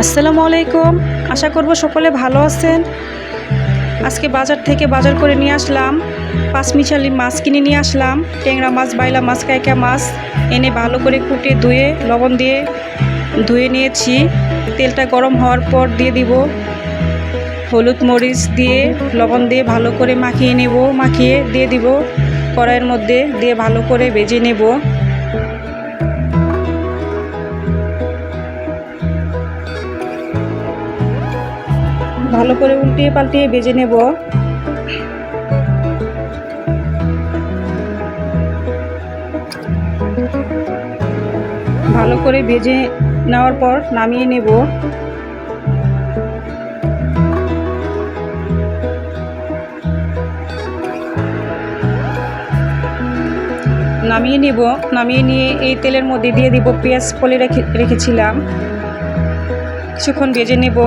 আসসালামু আলাইকুম। আশা করব সকলে ভালো আছেন। আজকে বাজার থেকে বাজার করে নিয়ে আসলাম পাঁচমিশালি মাছ কিনে নিয়ে আসলাম। ট্যাংরা মাছ, বাইলা মাছ, কাইকা মাছ এনে ভালো করে কুটে ধুয়ে লবণ দিয়ে ধুয়ে নিয়েছি। তেলটা গরম হওয়ার পর দিয়ে দিব হলুদ মরিচ দিয়ে লবণ দিয়ে ভালো করে মাখিয়ে নেব। মাখিয়ে দিয়ে দিব কড়াইয়ের মধ্যে দিয়ে ভালো করে ভেজে নেব। ভালো করে উল্টিয়ে পাল্টিয়ে ভেজে নেব। ভালো করে ভেজে নেওয়ার পর নামিয়ে নেব। নামিয়ে নিয়ে এই তেলের মধ্যে দিয়ে দিব পেঁয়াজ ফলে রেখেছিলাম। কিছুক্ষণ ভেজে নেব।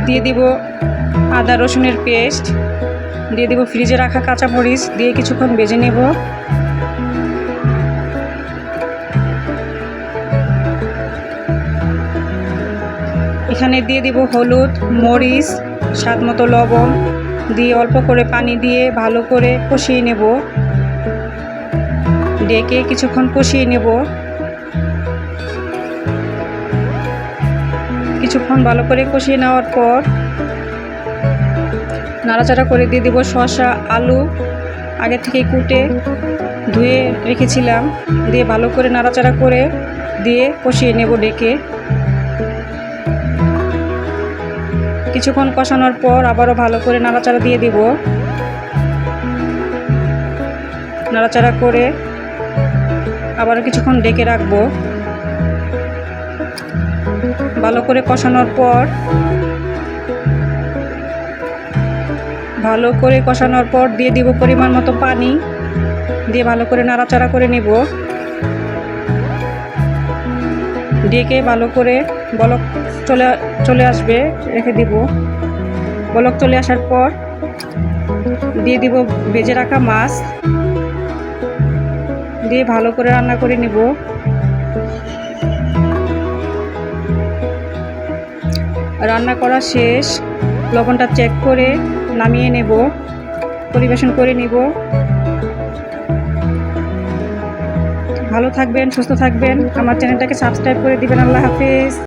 দিয়ে দিব আদা রসুনের পেস্ট, দিয়ে দিব ফ্রিজে রাখা কাঁচামরিচ দিয়ে কিছুক্ষণ ভেজে নেব। এখানে দিয়ে দিব হলুদ মরিচ স্বাদ মতো লবণ দিয়ে অল্প করে পানি দিয়ে ভালো করে কষিয়ে নেব। ডেকে কিছুক্ষণ কষিয়ে নেব। কিছুক্ষণ ভালো করে কষিয়ে নেওয়ার পর নাড়াচাড়া করে দিয়ে দিব শসা আলু আগে থেকে কুটে ধুয়ে রেখেছিলাম, দিয়ে ভালো করে নাড়াচাড়া করে দিয়ে কষিয়ে নেব ডেকে। কিছুক্ষণ কষানোর পর আবারও ভালো করে নাড়াচাড়া দিয়ে দিব। নাড়াচাড়া করে আবারও কিছুক্ষণ ডেকে রাখবো। ভালো করে কষানোর পর দিয়ে দিব পরিমাণ মতো পানি দিয়ে ভালো করে নাড়াচাড়া করে নেব। ডেকে ভালো করে বলক চলে আসবে রেখে দিব। বলক চলে আসার পর দিয়ে দিব ভেজে রাখা মাছ দিয়ে ভালো করে রান্না করে নেব। রান্না করা শেষ, লবণটা চেক করে নামিয়ে নেব, পরিবেশন করে নেব। ভালো থাকবেন, সুস্থ থাকবেন, আমার চ্যানেলটাকে সাবস্ক্রাইব করে দিবেন। আল্লাহ হাফেজ।